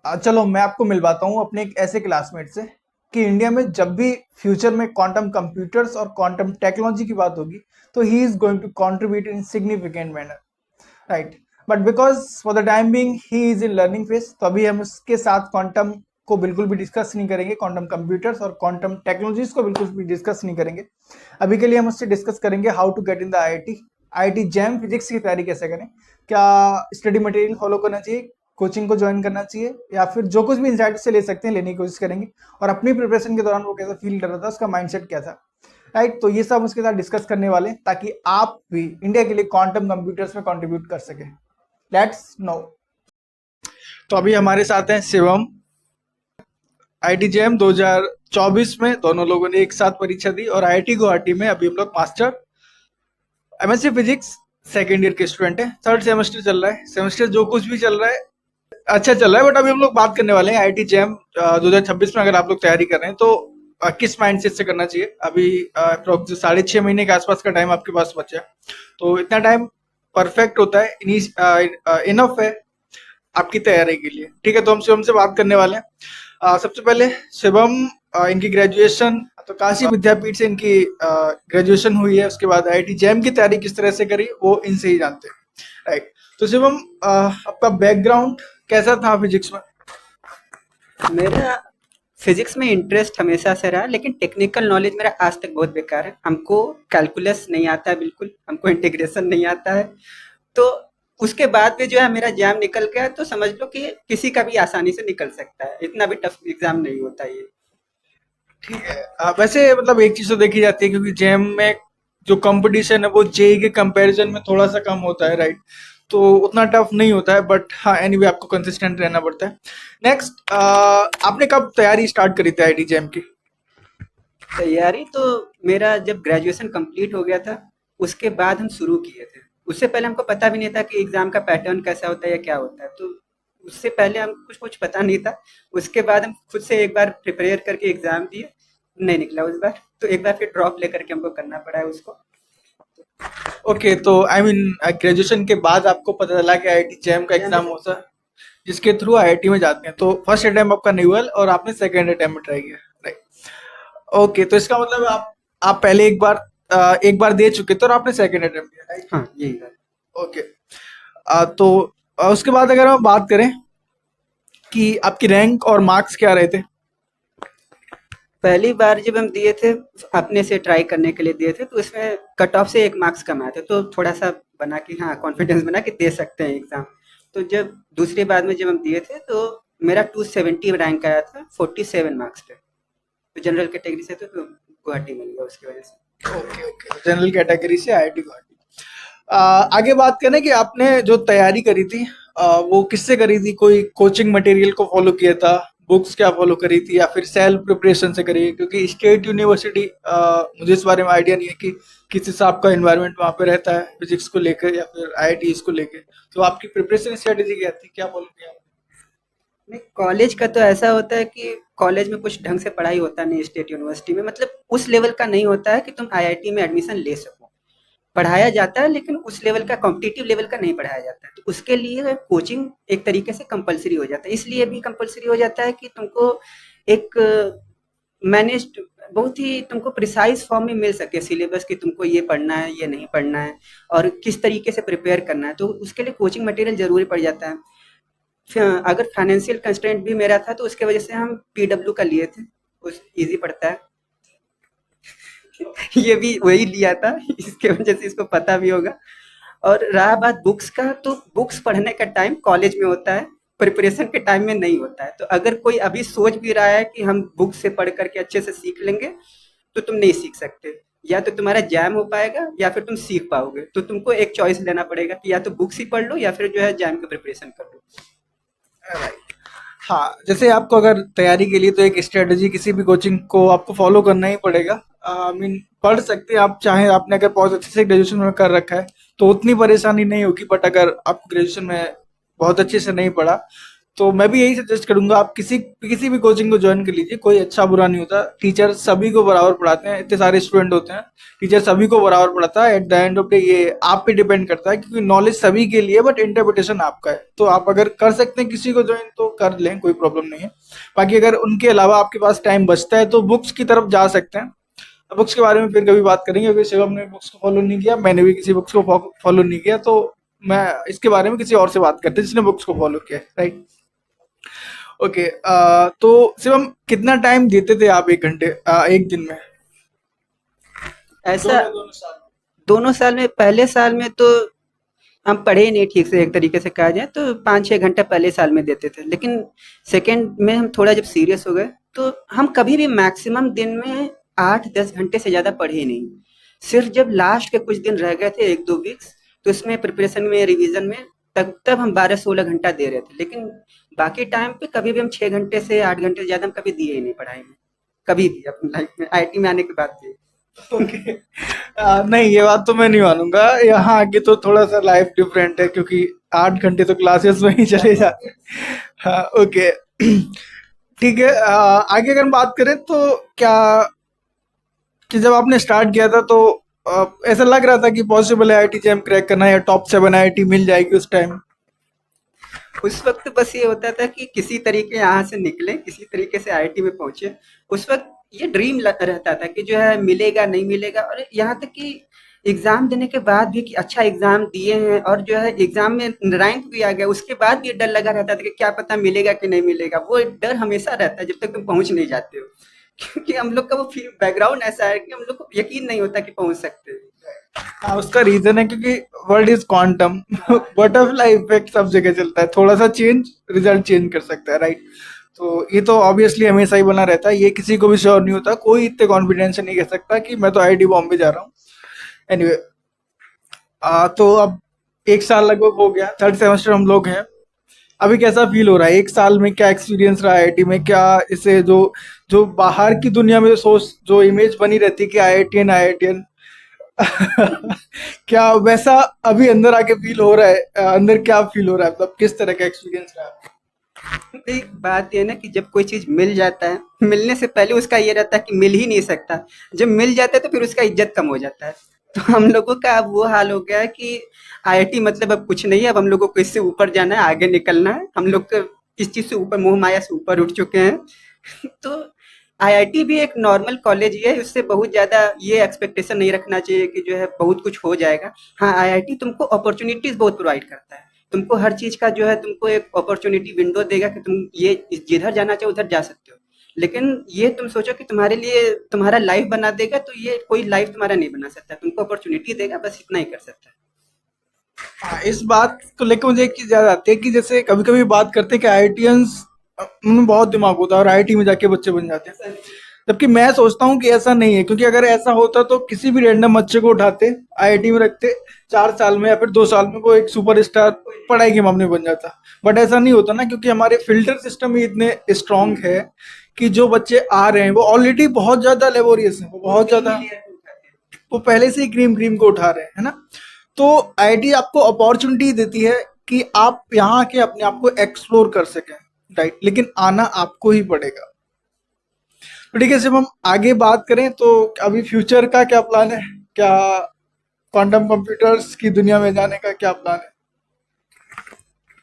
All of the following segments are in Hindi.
चलो मैं आपको मिलवाता हूँ अपने एक ऐसे क्लासमेट से कि इंडिया में जब भी फ्यूचर में क्वांटम कंप्यूटर्स और क्वांटम टेक्नोलॉजी की बात होगी तो he is going to contribute in significant manner, right. But because for the time being he is in learning phase, तो अभी हम उसके साथ क्वांटम को बिल्कुल भी डिस्कस नहीं करेंगे, क्वांटम कंप्यूटर्स और क्वांटम टेक्नोलॉजीज को बिल्कुल भी डिस्कस नहीं करेंगे। अभी के लिए हम उससे डिस्कस करेंगे how to get in the I I T JAM physics की तैयारी कैसे करें, क्या स्टडी मटेरियल फॉलो करना चाहिए, कोचिंग को ज्वाइन करना चाहिए, या फिर जो कुछ भी इंसाइट से ले सकते हैं लेने की कोशिश करेंगे, और अपनी प्रिपरेशन के दौरान वो कैसा फील कर रहा था, उसका माइंडसेट क्या था, राइट। तो ये सब उसके साथ डिस्कस करने वाले हैं ताकि आप भी इंडिया के लिए क्वांटम कंप्यूटर्स में कंट्रीब्यूट कर सके। Let's no. तो अभी हमारे साथ हैं शिवम। आईआईटी जेएम 2024 में दोनों लोगों ने एक साथ परीक्षा दी, और आईआईटी गुवाहाटी में अभी हम लोग master MSc physics second year के स्टूडेंट हैं। थर्ड सेमेस्टर चल रहा है। सेमेस्टर जो कुछ भी चल रहा है अच्छा चल रहा है, बट अभी हम लोग बात करने वाले हैं आईआईटी जेएम 2026 में अगर आप लोग तैयारी कर रहे हैं तो किस माइंडसेट से करना चाहिए। अभी अप्रोक्स 6.5 महीने के आसपास का टाइम आपके पास बचा है, तो इतना टाइम परफेक्ट होता है, इनफ है आपकी तैयारी के लिए। ठीक है, तो हम शिवम से बात करने वाले हैं। सबसे पहले शिवम, इनकी ग्रेजुएशन तो काशी विद्यापीठ से इनकी ग्रेजुएशन हुई है। उसके बाद आईआईटी जेएम की तैयारी किस तरह से करी वो इनसे ही जानते हैं, राइट। तो शिवम, आपका बैकग्राउंड कैसा था फिजिक्स में? मेरा फिजिक्स में इंटरेस्ट हमेशा से रहा, लेकिन टेक्निकल नॉलेज मेरा आज तक बहुत बेकार है। हमको कैलकुलस नहीं आता है बिल्कुल, हमको इंटीग्रेशन नहीं आता है। तो उसके बाद भी जो है मेरा एग्जाम निकल गया, तो समझ लो कि किसी का भी आसानी से निकल सकता है, इतना भी टफ एग्जाम नहीं होता ये। ठीक है। वैसे मतलब एक चीज तो देखी जाती है, क्योंकि जेएम में जो कंपटीशन है वो जेई के कंपैरिजन में थोड़ा सा कम होता है, राइट। तो उतना टफ नहीं होता है, बट हाँ एनीवे आपको कंसिस्टेंट रहना पड़ता है। नेक्स्ट, आपने कब तैयारी स्टार्ट करी थी आईआईटी जेएम की? तैयारी तो मेरा जब ग्रेजुएशन कंप्लीट हो गया था, उसके बाद हम शुरू किए थे। उससे पहले हमको पता भी नहीं था कि एग्जाम का पैटर्न कैसा होता है या क्या होता है, तो उससे पहले हम कुछ कुछ पता नहीं था। उसके बाद हम खुद से एक बार प्रिपेयर करके एग्जाम दिए, नहीं निकला उस बार, तो एक बार फिर ड्रॉप लेकर के हमको करना पड़ा है उसको। ओके, तो आई मीन ग्रेजुएशन के बाद आपको पता चला कि आईआईटी जेएम का एग्जाम एग्जाम में होता है, जिसके थ्रू आईआईटी में जाते हैं। तो फर्स्ट अटेम्प्ट आपका नहीं हुआ और आपने सेकंड अटेम्प्ट में ट्राई किया, राइट। ओके, तो इसका मतलब आप पहले एक बार दे चुके थे और आपने सेकंड अटेम्प्ट किया, राइट। हाँ, यही बात। ओके। तो उसके बाद अगर हम बात करें कि आपकी रैंक और मार्क्स क्या रहे थे? पहली बार जब हम दिए थे, अपने से ट्राई करने के लिए दिए थे, तो इसमें कट ऑफ से 1 मार्क्स कम आए थे, तो थोड़ा-सा बना कि हाँ, कॉन्फिडेंस बना कि दे सकते हैं एग्ज़ाम। तो जब दूसरी बार में जब हम दिए थे, तो मेरा 270 रैंक आया था, 47 मार्क्स थे। तो जनरल कैटेगरी से तो गुवाहाटी मिल गया उसकी वजह से। ओके ओके, जनरल कैटेगरी से आईआईटी गुवाहाटी। आगे बात करें कि आपने जो तैयारी करी थी वो किससे करी थी? कोई कोचिंग मटेरियल को फॉलो किया था, बुक्स क्या फॉलो करी थी, या फिर सेल्फ प्रिपरेशन से करी है? क्योंकि स्टेट यूनिवर्सिटी, मुझे इस बारे में आइडिया नहीं है कि किस हिसाब का एनवायरनमेंट वहाँ पे रहता है फिजिक्स को लेकर या फिर आईआईटी को लेकर। तो आपकी प्रिपरेशन स्ट्रेटेजी क्या थी, क्या फॉलो किया? नहीं, कॉलेज का तो ऐसा होता है कि कॉलेज में कुछ ढंग से पढ़ाई होता नहीं, स्टेट यूनिवर्सिटी में मतलब उस लेवल का नहीं होता है कि तुम आईआईटी में एडमिशन ले सको। पढ़ाया जाता है, लेकिन उस लेवल का कॉम्पिटिटिव लेवल का नहीं पढ़ाया जाता है, तो उसके लिए कोचिंग एक तरीके से कंपलसरी हो जाता है। इसलिए भी कंपलसरी हो जाता है कि तुमको एक मैनेज्ड, बहुत ही तुमको प्रिसाइज फॉर्म में मिल सके सिलेबस कि तुमको ये पढ़ना है, ये नहीं पढ़ना है, और किस तरीके से प्रिपेयर करना है, तो उसके लिए कोचिंग मटेरियल ज़रूरी पड़ जाता है। अगर फाइनेंशियल कंस्ट्रेंट भी मेरा था, तो उसके वजह से हम पीडब्ल्यू का लिए थे, उस ईज़ी पड़ता है। ये भी वही लिया था, इसके वजह से इसको पता भी होगा। और रहा बात बुक्स का, तो बुक्स पढ़ने का टाइम कॉलेज में होता है, प्रिपरेशन के टाइम में नहीं होता है। तो अगर कोई अभी सोच भी रहा है कि हम बुक से पढ़ करके अच्छे से सीख लेंगे, तो तुम नहीं सीख सकते। या तो तुम्हारा जैम हो पाएगा या फिर तुम सीख पाओगे, तो तुमको एक चॉइस लेना पड़ेगा कि या तो बुक्स ही पढ़ लो या फिर जो है जैम की प्रिपरेशन कर लो। राइट। हाँ, जैसे आपको अगर तैयारी के लिए तो एक स्ट्रेटजी किसी भी कोचिंग को आपको फॉलो करना ही पड़ेगा। आई मीन पढ़ सकते हैं आप, चाहे आपने अगर बहुत अच्छे से ग्रेजुएशन में कर रखा है तो उतनी परेशानी नहीं होगी, बट अगर आप ग्रेजुएशन में बहुत अच्छे से नहीं पढ़ा तो मैं भी यही सजेस्ट करूंगा, आप किसी किसी भी कोचिंग को ज्वाइन कर लीजिए, कोई अच्छा बुरा नहीं होता। टीचर सभी को बराबर पढ़ाते हैं, इतने सारे स्टूडेंट होते हैं, टीचर सभी को बराबर पढ़ाता है। At the end of day ये आप पे डिपेंड करता है, क्योंकि नॉलेज सभी के लिए, बट इंटरप्रिटेशन आपका है। तो आप अगर कर सकते हैं किसी को ज्वाइन तो कर लें, कोई प्रॉब्लम नहीं है। बाकी अगर उनके अलावा आपके पास टाइम बचता है तो बुक्स की तरफ जा सकते हैं। बुक्स के बारे में फिर कभी बात करेंगे, क्योंकि शिवम ने बुक्स को फॉलो नहीं किया, मैंने भी किसी बुक्स को फॉलो नहीं किया, तो मैं इसके बारे में किसी और से बात करते हैं जिसने बुक्स को फॉलो किया, राइट। ओके, तो शिवम कितना टाइम देते थे आप एक घंटे एक दिन में? ऐसा दोनों साल दोनों साल में, पहले साल में तो हम पढ़े ही नहीं ठीक से, एक तरीके से कहा जाए तो 5-6 घंटा पहले साल में देते थे। लेकिन सेकेंड में हम थोड़ा जब सीरियस हो गए तो हम कभी भी मैक्सिमम दिन में 8-10 घंटे से ज़्यादा पढ़े ही नहीं। सिर्फ जब लास्ट के कुछ दिन रह गए थे, 1-2 वीक्स, तो उसमें प्रिपरेशन में, रिवीजन में, तब तब हम 12-16 घंटा दे रहे थे। लेकिन बाकी टाइम पे कभी भी हम 6 घंटे से 8 घंटे से ज़्यादा हम कभी दिए ही नहीं पढ़ाई में, कभी भी अपनी लाइफ में, आईआईटी में आने के बाद भी। ओके। नहीं, ये बात तो मैं नहीं मानूंगा, यहाँ आके तो थोड़ा सा लाइफ डिफरेंट है, क्योंकि 8 घंटे तो क्लासेस में ही चले जाते हैं। हाँ, ओके। ठीक है, आगे अगर हम बात करें तो क्या, कि जब आपने स्टार्ट किया था तो ऐसा लग रहा था कि पॉसिबल है आईआईटी जैम क्रैक करना, या टॉप 7 आईआईटी मिल जाएगी उस टाइम? उस वक्त बस ये होता था कि किसी तरीके यहाँ से निकले, किसी तरीके से आईआईटी में पहुंचे। उस वक्त ये ड्रीम रहता था कि जो है मिलेगा नहीं मिलेगा, और यहाँ तक कि एग्जाम देने के बाद भी कि अच्छा एग्जाम दिए हैं और जो है एग्जाम में रैंक भी आ गया, उसके बाद भी ये डर लगा रहता था कि क्या पता मिलेगा कि नहीं मिलेगा। वो एक डर हमेशा रहता है जब तक तुम पहुंच नहीं जाते हो, क्योंकि हम लोग का वो बैकग्राउंड ऐसा है कि हम लोग को यकीन नहीं होता कि पहुंच सकते हैं। हाँ, उसका रीजन है क्योंकि world is quantum. Butterfly effect सब जगह चलता है, थोड़ा सा चेंज रिजल्ट चेंज कर सकता है, राइट। तो ये तो ऑब्वियसली हमेशा ही बना रहता है, ये किसी को भी श्योर नहीं होता, कोई इतने कॉन्फिडेंस से नहीं कह सकता कि मैं तो आईआईटी बॉम्बे जा रहा हूँ। एनीवे, तो अब एक साल लगभग हो गया, थर्ड सेमेस्टर हम लोग हैं। अभी कैसा फील हो रहा है? एक साल में क्या एक्सपीरियंस रहा आईआईटी में? क्या इसे जो जो बाहर की दुनिया में सोच, जो इमेज बनी रहती है कि आईआईटीएन आईआईटीएन, क्या वैसा अभी अंदर आके फील हो रहा है? अंदर क्या फील हो रहा है, मतलब किस तरह का एक्सपीरियंस रहा है? एक बात ये ना कि जब कोई चीज मिल जाता है, मिलने से पहले उसका ये रहता है कि मिल ही नहीं सकता। जब मिल जाता है तो फिर उसका इज्जत कम हो जाता है। तो हम लोगों का अब वो हाल हो गया है कि आईआईटी मतलब अब कुछ नहीं है, अब हम लोगों को इससे ऊपर जाना है, आगे निकलना है। हम लोग का इस चीज से ऊपर, मोह माया से ऊपर उठ चुके हैं। तो आईआईटी भी एक नॉर्मल कॉलेज ही है, उससे बहुत ज्यादा ये एक्सपेक्टेशन नहीं रखना चाहिए कि जो है बहुत कुछ हो जाएगा। हाँ, आईआईटी तुमको अपॉर्चुनिटीज बहुत प्रोवाइड करता है, तुमको हर चीज का जो है तुमको एक अपॉर्चुनिटी विंडो देगा कि तुम ये जिधर जाना चाहो उधर जा सकते हो। लेकिन ये तुम सोचो कि तुम्हारे लिए तुम्हारा लाइफ बना देगा, तो ये कोई लाइफ तुम्हारा नहीं बना सकता। तुमको अपॉर्चुनिटी देगा, बस इतना ही कर सकता है। हाँ, इस बात को लेकर मुझे एक चीज याद आती है कि जैसे कभी कभी बात करते हैं कि आईआईटीएंस उनमें बहुत दिमाग होता है और आईआईटी में जाके बच्चे बन जाते हैं, जबकि मैं सोचता हूँ कि ऐसा नहीं है। क्योंकि अगर ऐसा होता तो किसी भी रैंडम बच्चे को उठाते, आईआईटी में रखते, 4 साल में या फिर 2 साल में वो एक सुपरस्टार पढ़ाई के मामले में बन जाता। बट ऐसा नहीं होता ना, क्योंकि हमारे फिल्टर सिस्टम ही इतने स्ट्रांग है कि जो बच्चे आ रहे हैं वो ऑलरेडी बहुत ज्यादा लेबोरियस है, वो बहुत ज्यादा, वो पहले से ही क्रीम क्रीम को उठा रहे हैं, है ना। तो आईआईटी आपको अपॉर्चुनिटी देती है कि आप यहाँ के अपने आप को एक्सप्लोर कर सकें, राइट। लेकिन आना आपको ही पड़ेगा। तो ठीक है, जब हम आगे बात करें तो अभी फ्यूचर का क्या प्लान है? क्या क्वांटम कंप्यूटर्स की दुनिया में जाने का क्या प्लान है?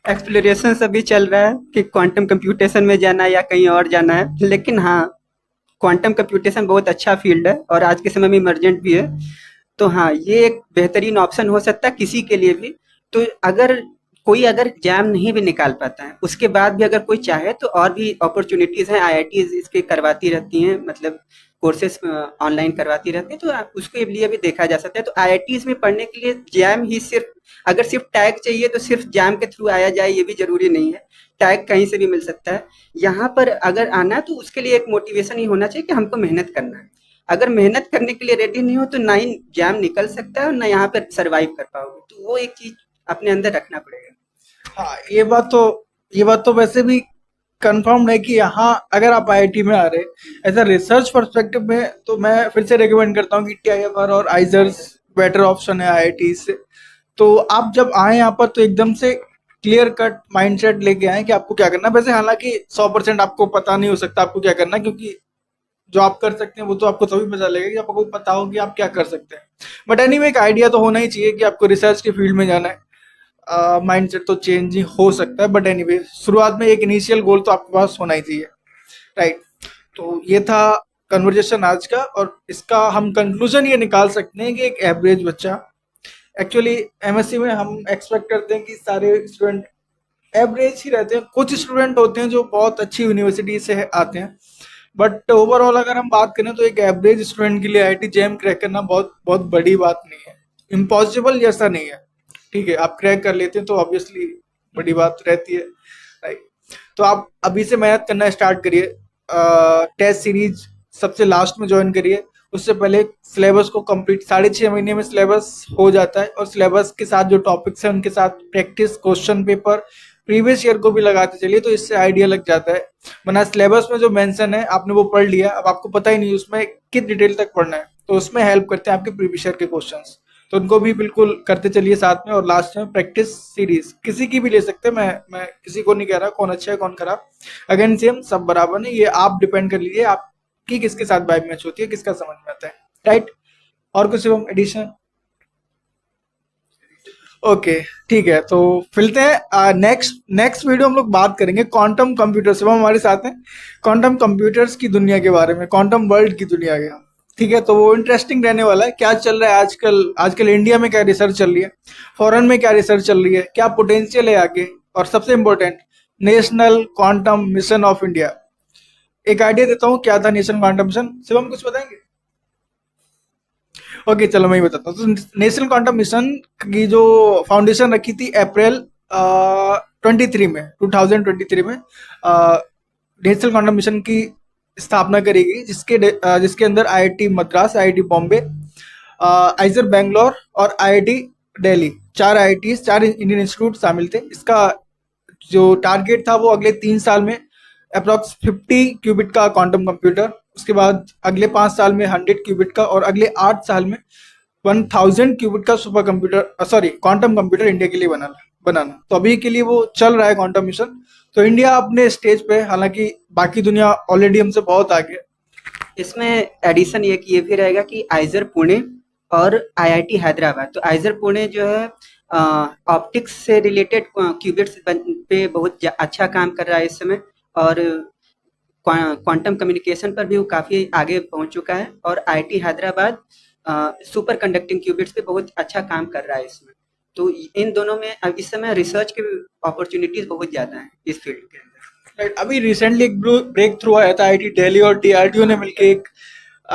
एक्सप्लोरेशन अभी चल रहा है कि क्वांटम कंप्यूटेशन में जाना है या कहीं और जाना है। लेकिन हाँ, क्वांटम कंप्यूटेशन बहुत अच्छा फील्ड है और आज के समय में इमरजेंट भी है। तो हाँ, ये एक बेहतरीन ऑप्शन हो सकता है किसी के लिए भी। तो अगर कोई अगर एग्जाम नहीं भी निकाल पाता है, उसके बाद भी अगर कोई चाहे तो और भी अपॉर्चुनिटीज हैं, आईआईटीज इसके करवाती रहती हैं, मतलब कोर्सेज ऑनलाइन करवाती रहती हैं। तो उसके लिए भी देखा जा सकता है। तो आईआईटीज में पढ़ने के लिए जैम ही सिर्फ, अगर सिर्फ टैग चाहिए तो सिर्फ जैम के थ्रू आया जाए, ये भी जरूरी नहीं है। टैग कहीं से भी मिल सकता है। यहाँ पर अगर आना है तो उसके लिए एक मोटिवेशन ही होना चाहिए कि हमको मेहनत करना है। अगर मेहनत करने के लिए रेडी नहीं हो तो ना ही जैम निकल सकता है और ना यहाँ पर सर्वाइव कर पाओगे। तो वो एक चीज अपने अंदर रखना पड़ेगा। हाँ, ये बात तो वैसे भी कंफर्म है कि यहाँ अगर आप आईआईटी में आ रहे एज अ रिसर्च पर्सपेक्टिव में, तो मैं फिर से रिकमेंड करता हूँ कि टीआईएफआर और आइजर्स बेटर ऑप्शन है आईआईटी से। तो आप जब आए यहाँ पर तो एकदम से क्लियर कट माइंडसेट लेके आए कि आपको क्या करना है। वैसे हालांकि 100% आपको पता नहीं हो सकता आपको क्या करना है, क्योंकि जो आप कर सकते हैं वो तो आपको तभी पता लगेगा कि आपको पता हो कि आप क्या कर सकते हैं। बट एनीवे एक आइडिया तो होना ही चाहिए कि आपको रिसर्च के फील्ड में जाना है। माइंडसेट तो चेंज ही हो सकता है, बट एनीवे शुरुआत में एक इनिशियल गोल तो आपके पास होना ही चाहिए, राइट। तो ये था कन्वर्जेशन आज का, और इसका हम कंक्लूजन ये निकाल सकते हैं कि एक एवरेज बच्चा, एक्चुअली एमएससी में हम एक्सपेक्ट करते हैं कि सारे स्टूडेंट एवरेज ही रहते हैं। कुछ स्टूडेंट होते हैं जो बहुत अच्छी यूनिवर्सिटी से आते हैं, बट ओवरऑल अगर हम बात करें तो एक एवरेज स्टूडेंट के लिए आईआईटी जेम क्रैक करना बहुत बहुत बड़ी बात नहीं है, इम्पॉसिबल जैसा नहीं है। ठीक है, आप क्रैक कर लेते हैं तो ऑब्वियसली बड़ी बात रहती है, राइट। तो आप अभी से मेहनत करना स्टार्ट करिए, टेस्ट सीरीज सबसे लास्ट में ज्वाइन करिए। उससे पहले सिलेबस को कंप्लीट 6.5 महीने में सिलेबस हो जाता है, और सिलेबस के साथ जो टॉपिक्स हैं उनके साथ practice question paper previous year को भी लगाते चलिए, तो इससे आइडिया लग जाता है। वरना सिलेबस में जो मेंशन है आपने वो पढ़ लिया, अब आपको पता ही नहीं उसमें किस डिटेल तक पढ़ना है, तो उसमें हेल्प करते हैं आपके प्रीवियस ईयर के क्वेश्चंस, तो उनको भी बिल्कुल करते चलिए साथ में। और लास्ट में प्रैक्टिस सीरीज किसी की भी ले सकते हैं, मैं किसी को नहीं कह रहा कौन अच्छा है कौन खराब, अगेन सेम सब बराबर नहीं, ये आप डिपेंड कर लीजिए आपकी किसके साथ वाइब मैच होती है, किसका समझ में आता है, राइट। और कुछ एडिशन? ओके, ठीक है, तो मिलते हैं नेक्स्ट वीडियो। हम लोग बात करेंगे क्वांटम कंप्यूटर से, वो हमारे साथ हैं, क्वांटम कंप्यूटर्स की दुनिया के बारे में, क्वांटम वर्ल्ड की दुनिया के। ठीक है, तो वो इंटरेस्टिंग रहने वाला है। क्या चल रहा है आजकल इंडिया में क्या रिसर्च चल रही है, फॉरेन में क्या रिसर्च चल रही है, क्या पोटेंशियल है आगे, और सबसे important national quantum mission of India. एक आइडिया देता हूँ क्या था नेशनल क्वांटम मिशन, शिवम कुछ बताएंगे? ओके, चलो मैं ही बताता हूँ। तो नेशनल क्वांटम मिशन की जो फाउंडेशन रखी थी अप्रैल 23 में 2023 में नेशनल क्वांटम मिशन की स्थापना करी गई, जिसके अंदर आईआईटी मद्रास, आईआईटी बॉम्बे, आइजर बेंगलोर और आईआईटी दिल्ली, 4 इंडियन इंस्टीट्यूट शामिल थे। इसका जो टारगेट था वो अगले 3 साल में अप्रॉक्स 50 क्यूबिट का क्वांटम कंप्यूटर, उसके बाद अगले 5 साल में 100 क्यूबिट का, और अगले 8 साल में 1000 क्यूबिट का super computer, sorry quantum computer India के लिए बनाना। तो अभी के लिए वो चल रहा है क्वांटम मिशन। तो इंडिया अपने स्टेज पे, हालांकि बाकी दुनिया ऑलरेडी हमसे बहुत आगे है। इसमें एडिशन ये भी रहेगा कि आइजर पुणे और आईआईटी हैदराबाद, तो आइजर पुणे जो है ऑप्टिक्स से रिलेटेड क्यूबिट्स पे बहुत अच्छा काम कर रहा है इस समय, और क्वांटम कम्युनिकेशन पर भी वो काफ़ी आगे पहुंच चुका है, और IIT Hyderabad super conducting qubits पे बहुत अच्छा काम कर रहा है इसमें। तो इन दोनों में अब इस समय रिसर्च के अपॉर्चुनिटीज बहुत ज़्यादा हैं इस फील्ड के अंदर। राइट, अभी रिसेंटली एक ब्रेक थ्रू आया था, आईआईटी दिल्ली और डीआरडीओ ने मिलकर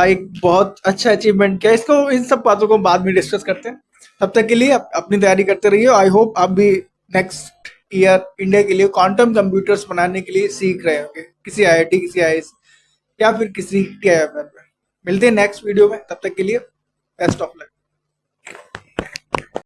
एक बहुत अच्छा अचीवमेंट किया। इसको इन सब बातों को बाद में डिस्कस करते हैं। तब तक के लिए अपनी तैयारी करते रहिए। आई होप आप भी नेक्स्ट ईयर इंडिया के लिए क्वांटम कंप्यूटर्स बनाने के लिए सीख रहे होंगे, किसी आईआईटी, किसी आईआईएस या फिर किसी टीआईएफआर में। मिलते हैं नेक्स्ट वीडियो में, तब तक के लिए बेस्ट ऑफ लक।